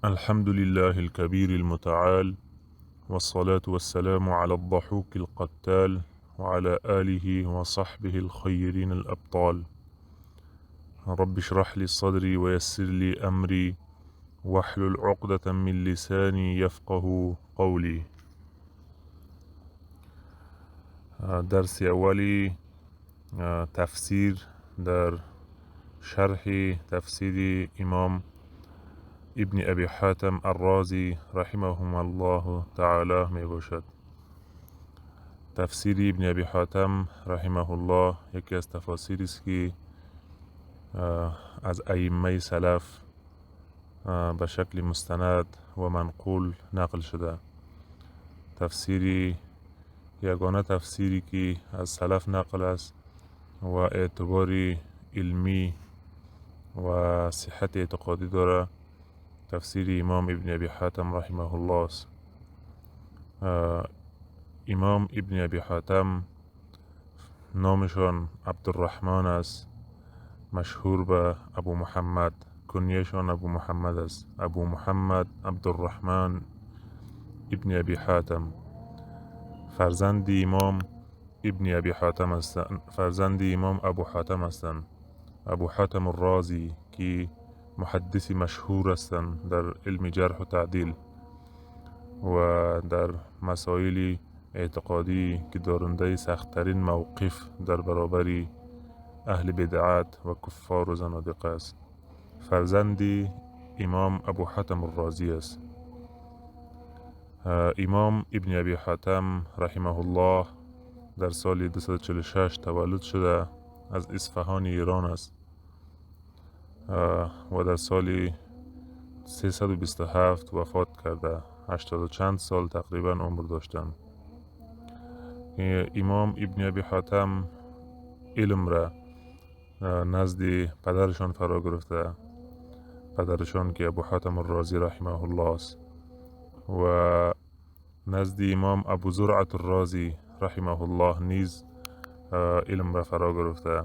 الحمد لله الكبير المتعال، والصلاة والسلام على الضحوك القتال، وعلى آله وصحبه الخيرين الأبطال. رب اشرح لي صدري ويسر لي أمري، واحلل عقدة من لساني يفقه قولي. درس أولي تفسير در شرح تفسير إمام ابن ابی حاتم الرازی رحمهم الله تعالی می باشد. تفسیر ابن ابی حاتم رحمه الله یکی از تفاسیری است که از ائمه سلف به شکل مستند و منقول نقل شده. تفسیری یگانه تفسیری که از سلف نقل است و اعتباری علمی و صحت اعتقادی داره. تفسیر امام ابن ابی حاتم رحمه الله است. امام ابن ابی حاتم نامشان عبدالرحمن است، مشهور به ابو محمد. کنیشان ابو محمد است، ابو محمد عبدالرحمن ابن ابی حاتم. فرزند امام ابن ابی حاتم هستند، فرزند امام ابو حاتم هستند، ابو حاتم الرازی که محدث مشهور هستند در علم جرح و تعدیل و در مسائل اعتقادی که دارنده سختترین موقف در برابر اهل بدعت و کفار و زنادقه است. فرزند امام ابو حاتم الرازی است. امام ابن ابی حاتم رحمه الله در سال 246 تولد شده، از اصفهان ایران است و در سال 327 وفات کرده. 80 و چند سال تقریبا عمر داشتند. امام ابن ابی حاتم علم را نزد پدرشان فرا گرفته. پدرشان که ابو حاتم الرازی رحمه الله است و نزد امام ابو زرعت الرازی رحمه الله نیز علم را فرا گرفته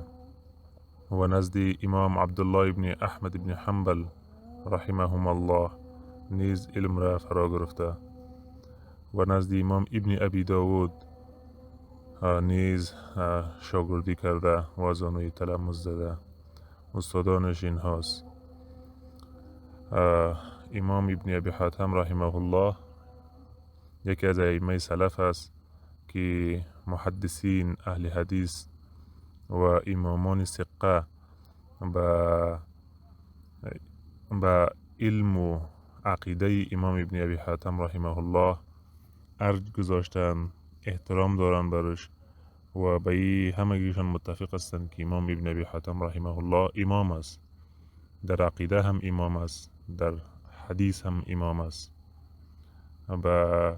و نزد امام عبدالله ابن احمد ابن حنبل رحمهم الله نیز علم را فرا گرفته و نزد امام ابن ابی داود نیز شاگردی کرده و از آنوی تلمذ زده. استادانش این هاست. امام ابن ابی حاتم رحمه الله یکی از ائمه سلف است که محدثین اهل حدیث و امامان ثقه به علم و عقیده امام ابن ابی حاتم رحمه الله ارج گذاشتن، احترام دارن برش و به همگیشان متفق هستند که امام ابن ابی حاتم رحمه الله امام است. در عقیده هم امام است، در حدیث هم امام است. و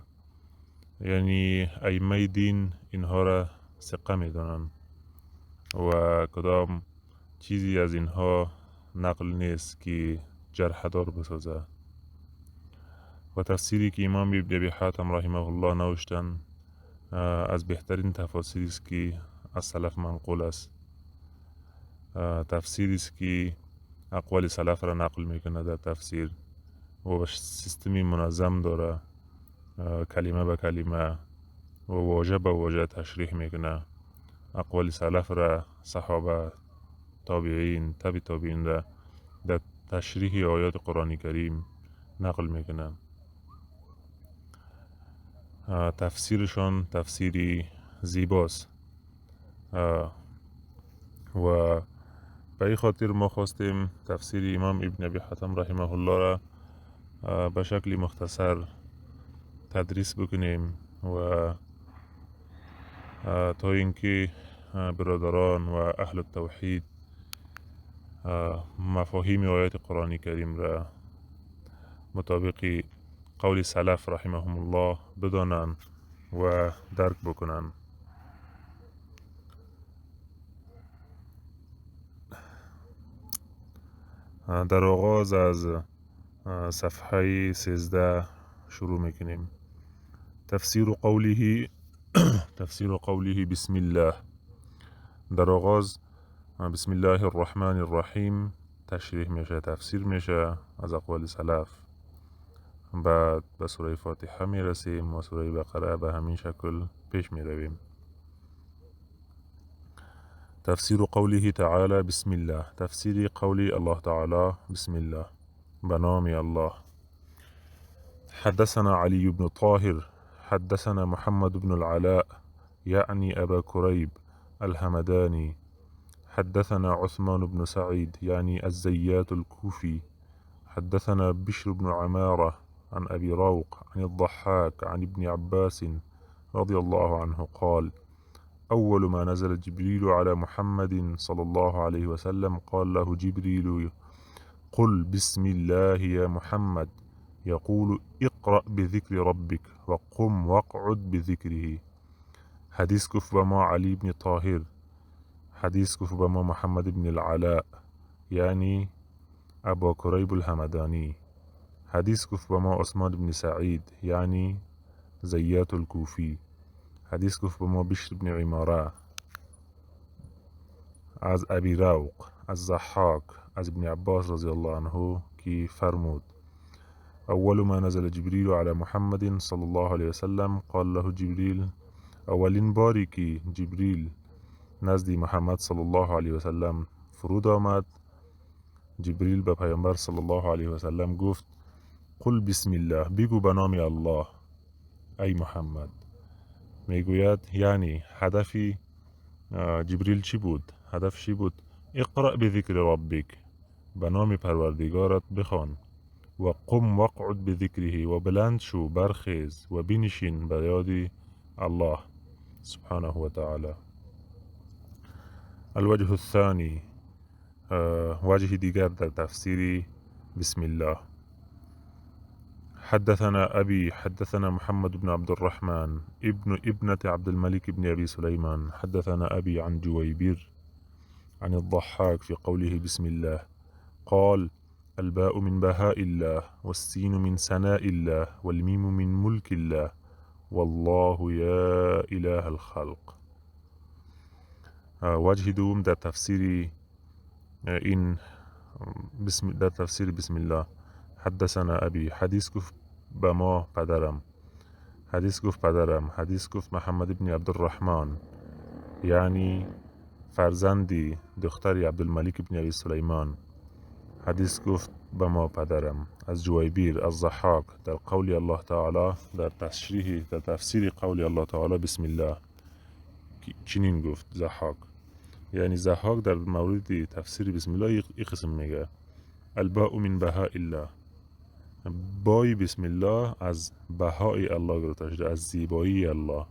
یعنی ائمه دین اینها را ثقه می دانند و کدام چیزی از اینها نقل نیست که جرح دار بسازه. و تفسیری که امام ابن ابی حاتم رحمه الله نوشتند از بهترین تفاسیری است که از سلف منقول است. تفسیری است که اقوال سلف را نقل میکنه در تفسیر و سیستمی منظم داره، کلمه به کلمه و واژه به واژه تشریح میکنه. اقوال سلف را، صحابه، تابعین، تبع تابعین را در تشریح آیات قرآن کریم نقل میکنه. تفسیرشان تفسیری زیباست و به این خاطر ما خواستیم تفسیر امام ابن ابی حاتم رحمه الله را به شکل مختصر تدریس بکنیم و تا اینکه برادران و اهل التوحید مفاهیم آیات قرآن کریم را مطابق قول سلف رحمهم الله بدانند و درک بکنند. در آغاز از صفحه 13 شروع میکنیم. تفسیر قوله تفسیر قوله بسم الله. در آغاز بسم الله الرحمن الرحیم تشریح میشه، تفسیر میشه از اقوال سلف. بعد به سوره فاتحه می رسیم و سوره بقره به همین شکل پیش می رویم. تفسير قوله تعالى بسم الله. تفسير قول الله تعالى بسم الله، بنامي الله. حدثنا علي بن طاهر حدثنا محمد بن العلاء يعني أبا كريب الهمداني. حدثنا عثمان بن سعيد يعني الزيات الكوفي. حدثنا بشر بن عمارة عن أبي روق عن الضحاك عن ابن عباس رضي الله عنه قال: أول ما نزل جبريل على محمد صلى الله عليه وسلم قال له جبريل: قل بسم الله يا محمد، يقول: اقرأ بذكر ربك وقم واقعد بذكره. حديث كف بما علي بن طاهر، حديث كف بما محمد بن العلاء يعني أبا كريب الهمداني، حديث كف بما عثمان بن سعيد يعني زيات الكوفي، حديث كف بما بشر بن عمارة از ابی روق از ضحاک از ابن عباس رضی الله عنه کی فرمود: اول ما نزل جبریل على محمد صلی الله علیه وسلم قال له جبریل، اولین باری که جبریل نزد محمد صلی الله علیه وسلم فرود آمد، جبریل به پیامبر صلی الله علیه وسلم گفت: قل بسم الله، بگو به نام الله ای محمد. میگوید یعنی هدفی جبریل چی بود؟ هدف چی بود؟ اقرأ بذکر ربک، به نام پروردگارت بخوان، و قم وقعد بذکره، و بلند شو برخیز و بنشین به یاد الله سبحانه و تعالی. الوجه الثاني، وجه دیگر در تفسیر بسم الله. حدثنا أبي حدثنا محمد بن عبد الرحمن ابنة عبد الملك بن أبي سليمان. حدثنا أبي عن جويبر عن الضحاك في قوله بسم الله قال: الباء من بهاء الله، والسين من سناء الله، والميم من ملك الله، والله يا إله الخلق. وجه دوم در تفسير در تفسير بسم الله. حدثنا أبي، حدیث گفت به ما پدرم، حدیث گفت محمد بن عبد الرحمن یعنی فرزندی دختری عبدالملک بن ابی سلیمان، حدیث گفت به ما پدرم. از جویبیر از ضحاک در قول الله تعالی، در تفسیر قول الله تعالی بسم الله چنین گفت ضحاک، یعنی ضحاک در مورد تفسیر بسم الله این قسم میگه: الباء من بهاء الله، بای بسم الله از بهای الله گرفته شده، از زیبایی الله.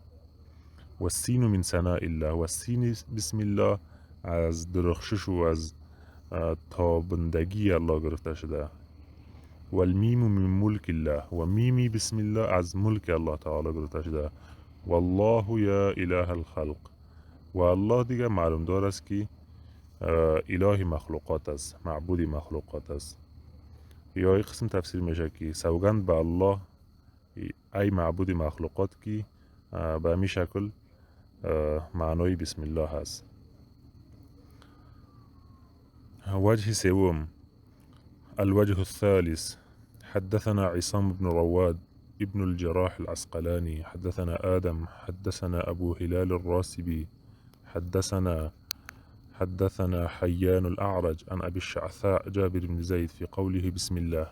و السین من سناء الله، و السین بسم الله از درخشش و از تابندگی الله گرفته شده. و المیم من ملک الله، و میمی بسم الله از ملک الله تعالی گرفته شده. والله یا اله الخلق، و الله دیگه معلوم دار است که اله مخلوقات است، معبود مخلوقات است. یا این قسم تفسیر میشه که سوگند به الله ای معبود مخلوقات که به همین شکل معنای بسم الله هست. وجه سوم، الوجه الثالث. حدثنا عصام بن رواد ابن الجراح العسقلاني. حدثنا آدم حدثنا أبو هلال الراسبي حدثنا حيان الأعرج عن أبي الشعثاء جابر بن زيد في قوله بسم الله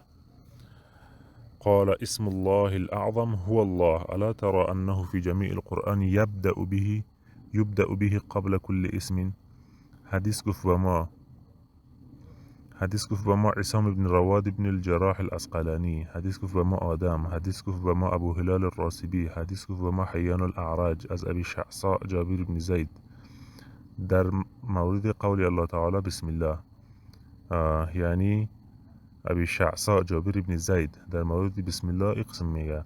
قال: اسم الله الأعظم هو الله، ألا ترى أنه في جميع القرآن يبدأ به قبل كل اسم. حديث گفت به ما عصام بن رواد بن الجراح الأسقلاني، حديث گفت به ما آدم، حديث گفت به ما أبو هلال الراسبي، حديث گفت به ما حيان الأعرج از أبي الشعثاء جابر بن زيد در مورد قول الله تعالی بسم الله، یعنی ابی شعثاء جابر بن زید در مورد بسم الله اقسم میگه.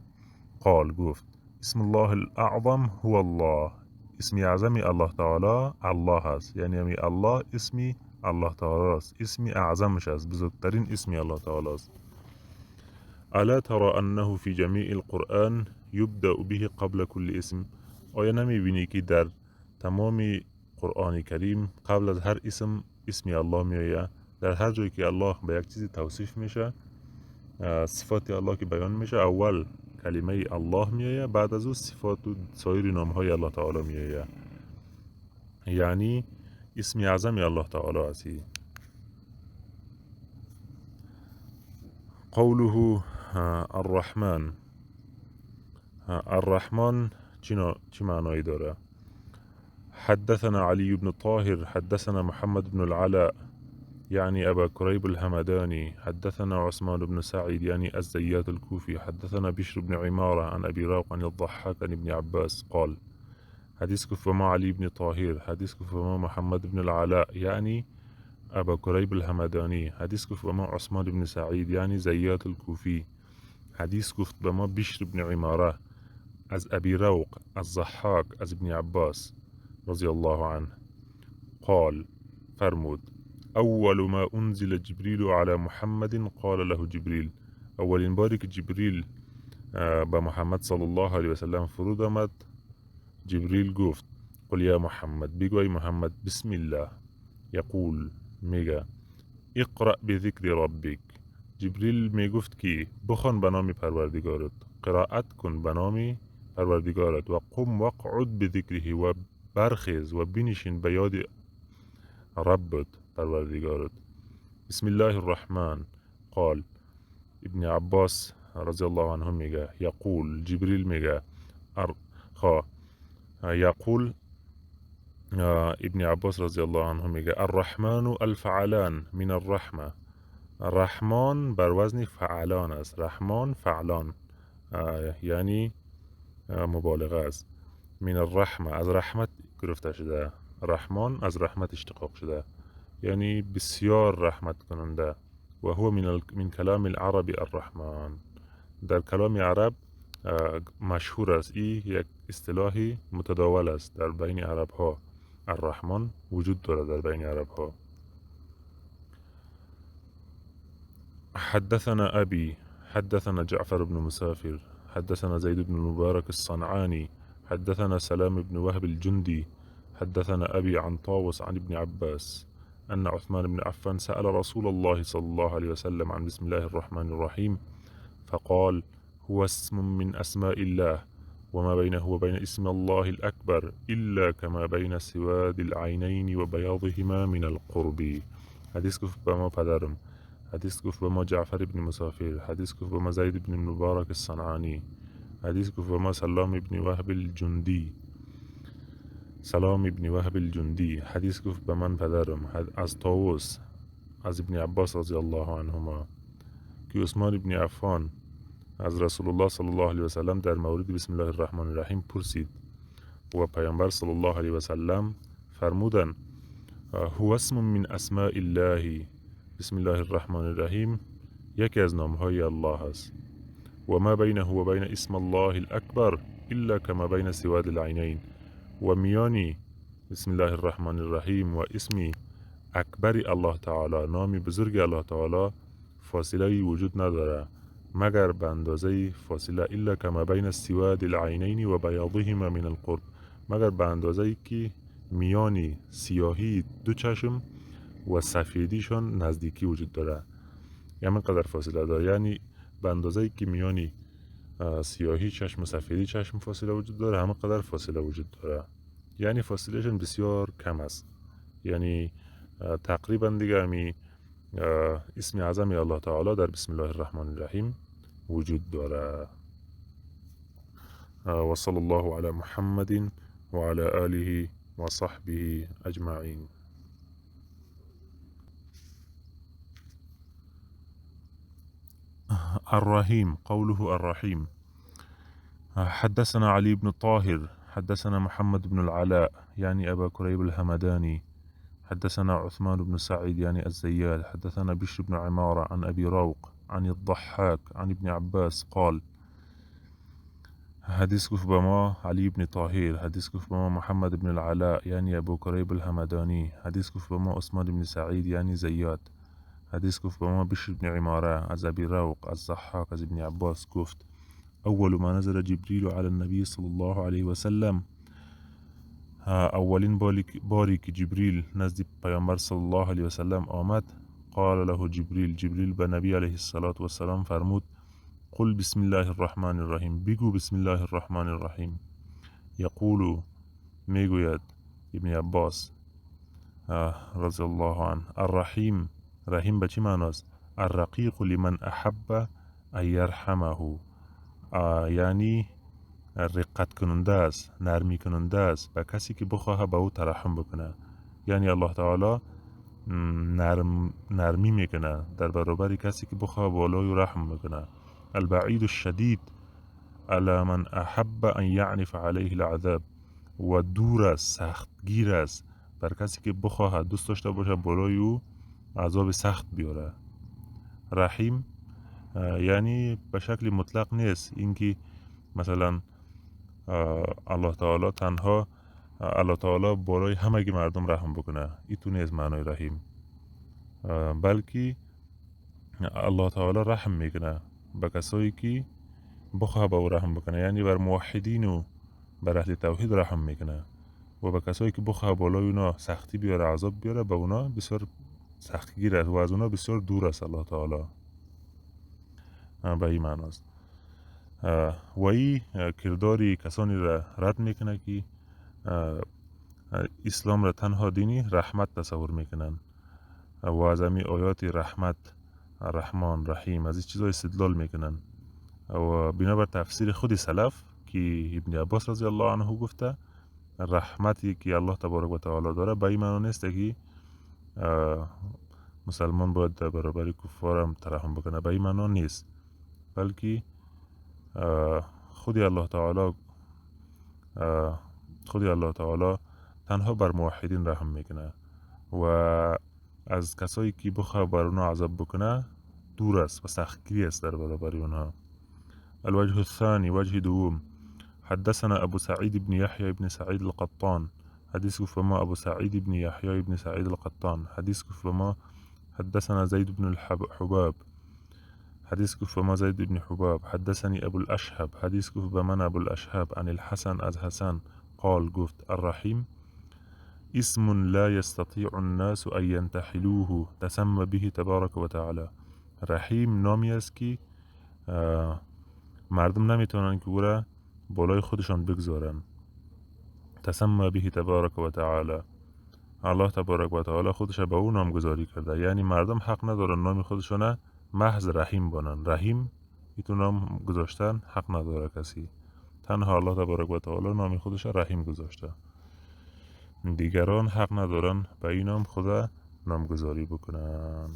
قال گفت: اسم الله الاعظم هو الله، اسمی اعظمی الله تعالی الله هست، یعنی همی الله اسمی الله تعالی است، اسمی اعظمش است، بزرگترین اسمی الله تعالی است. الا ترى انه في جميع القرآن يبدأ به قبل كل اسم، آیا نمی بینی که در تمام قرآن کریم قبل از هر اسمی الله میآید؟ در هر جایی که الله به یک چیزی توصیف میشه صفات الله که بیان میشه اول کلمه الله میایه، بعد از او صفات و سایر نامهای الله تعالی میایه، یعنی اسم اعظم الله تعالی هستی. قوله الرحمن، الرحمن چی معنایی داره؟ حدثنا علي بن طاهر حدثنا محمد بن العلاء يعني أبا كريب الهمداني حدثنا عثمان بن سعيد يعني الزيات الكوفي حدثنا بشر بن عمارة عن أبي راق عن الضحاك عن ابن عباس قال حديث كفما علي بن طاهر حديث كفما محمد بن العلاء يعني أبا كريب الهمداني حديث كفما عثمان بن سعيد يعني زيات الكوفي حديث كفما بشر بن عمارة از أبي روق الضحاك از ابن عباس رضي الله عنه قال فرمود أول ما أنزل جبريل على محمد قال له جبريل، أولین باری که جبریل به محمد صلی الله علیه و سلم فرود آمد، جبریل گفت قل یا محمد، بگوی محمد بسم الله، یقول میگه اقرأ بذکر ربک، جبریل میگفت که بخوان به نام پروردگارت، قرائت کن به نام پروردگارت، و قم وقعد بذکره، و برخیز و بنشین به یاد ربت پروردگارت. بسم الله الرحمن قال، ابن عباس رضی الله عنه میگه یقول، جبریل میگه یقول ابن عباس رضی الله عنه میگه الرحمن الفعلان من الرحمه، رحمان بر وزن فعلان است، رحمان فعلان یعنی مبالغه است، من الرحمه از رحمت گرفته شده، رحمان از رحمت اشتقاق شده، یعنی بسیار رحمت کننده. و هو من کلام العرب الرحمن، در کلام عرب مشهور است، این یک اصطلاحی متداول است در بین عرب ها، الرحمن وجود دارد در بین عرب ها. حدثنا أبي حدثنا جعفر بن مسافر حدثنا زيد بن المبارك الصنعاني حدثنا سلام بن وهب الجندي حدثنا أبي عن طاووس عن ابن عباس أن عثمان بن عفان سأل رسول الله صلى الله عليه وسلم عن بسم الله الرحمن الرحيم فقال هو اسم من أسماء الله وما بينه وبين اسم الله الأكبر إلا كما بين سواد العينين وبياضهما من القرب. حديث گفت به ما پدرم، حدیث گفت به ما جعفر ابن مسافر، حدیث گفت به ما زید ابن مبارک الصنعانی، حدیث گفت به ما سلام ابن وهب الجندی، سلام ابن وهب الجندی، حدیث گفت به من پدرم از طاووس از ابن عباس رضی الله عنهما که عثمان ابن عفان از رسول الله صلی الله علیه و سلم در مورد بسم الله الرحمن الرحیم پرسید و پیامبر صلی الله علیه و سلم فرمودند هو اسم من اسماء الله، بسم الله الرحمن الرحیم یکی از نامهای الله است، و ما بینه و بین اسم الله الاکبر الا کما بین سواد العینین، و میانی بسم الله الرحمن الرحیم و اسمی اکبر الله تعالی، نامی بزرگ الله تعالی فاصله وجود نداره مگر به اندازه فاصله الا کما بین سواد العینین و بیاضهما من القرب، مگر به اندازه که میانی سیاهی دو چشم و سفیدیشون نزدیکی وجود داره، یعنی قدر فاصله داره، یعنی به اندازه که میانی سیاهی چشم و سفیدی چشم فاصله وجود داره همه قدر فاصله وجود داره، یعنی فاصلهشون بسیار کم است، یعنی تقریبا دیگه همی اسم اعظم الله تعالی در بسم الله الرحمن الرحیم وجود داره. و صلی الله علی محمد و علی آله و صحبه اجمعین. الرحيم، قوله الرحيم. حدثنا علي بن طاهر حدثنا محمد بن العلاء يعني أبا كريب الهمداني حدثنا عثمان بن سعيد يعني الزيات حدثنا بشر بن عمارة عن أبي روق عن الضحاك عن ابن عباس قال حديث كف بما علي بن طاهر حديث كف بما محمد بن العلاء يعني أبو كريب الهمداني حديث كف بما عثمان بن سعيد يعني زيات حدیث گفت به ما بشر بن عماره از ابی روق از ضحاک از ابن عباس گفت اول ما نزل جبریل علی النبی صلی الله علیه و سلم، اولین باری که جبریل نزد پیامبر صلی الله علیه و سلم آمد قال له جبریل به نبی علیه السلام فرمود قل بسم الله الرحمن الرحیم، بگو بسم الله الرحمن الرحیم. یقول، میگوید ابن عباس رضی الله عنه، الرحیم، رحیم به چی معناست؟ الرقیق لمن احب ان یرحمه، یعنی رقت کننده است، نرمی کننده است به کسی که بخواه به او ترحم بکنه. یعنی الله تعالی نرمی میکنه در برابر کسی که بخواه بالای رحم میکنه. البعید الشدید علی من احب ان یعنف علیه العذاب، و دور است، سختگیر است بر کسی که بخواه دوست داشته باشه بالای او عذاب سخت بیاره. رحیم یعنی به شکل مطلق نیست اینکه مثلا الله تعالی تنها الله تعالی بالای همه مردم رحم بکنه، ایتو نیست معنای رحیم، بلکه الله تعالی رحم میکنه به کسایی که بخواه به او رحم بکنه، یعنی بر موحدین و بر اهل توحید رحم میکنه، و به کسایی که بخواه بالای اونا سختی بیاره، عذاب بیاره، به اونا بسیار سختگیر است و از اونا بسیار دور است الله تعالی. به این معناست. و این کرداری کسانی را رد میکنه که اسلام را تنها دینی رحمت تصور میکنن و از امی آیات رحمت، رحمان، رحیم، از این چیزا استدلال میکنن و بنابر تفسیر خود سلف که ابن عباس رضی الله عنه گفته رحمتی که الله تبارک و تعالی داره به این معنی نیست که مسلمان باید در برابر کفار هم ترحم بکنه، به این معنی نیست، بلکه خودی الله تعالی تنها بر موحدین رحم میکنه و از کسایی که بخواه بر اونها عذاب بکنه دور است و سختگیری است در برابر اونها. الوجه الثاني، وجه دوم، حدثنا ابو سعيد بن يحيى بن سعيد القطان، حديث فما ابو سعيد بن يحيى بن سعيد القطان، حديث فما حدثنا زيد بن الحباب، حديث فما زيد بن حباب، حدثني ابو الاشهب، حديث بمن ابو الاشهب عن الحسن از حسن قال گفت الرحیم اسم لا يستطيع الناس ان ينتحلوه تسمى به تبارك وتعالى. رحیم نامی است که مردم نمیتونن که او را بالای خودشان بگذارن. تسمى به تبارک و تعالی، الله تبارک و تعالی خودش به او نامگذاری کرده، یعنی مردم حق ندارن نام خودشان محض رحیم بانن. رحیم ایتو نام گذاشتن حق نداره کسی، تنها الله تبارک و تعالی نام خودش رحیم گذاشته، دیگران حق ندارن به این نام خدا نامگذاری بکنن.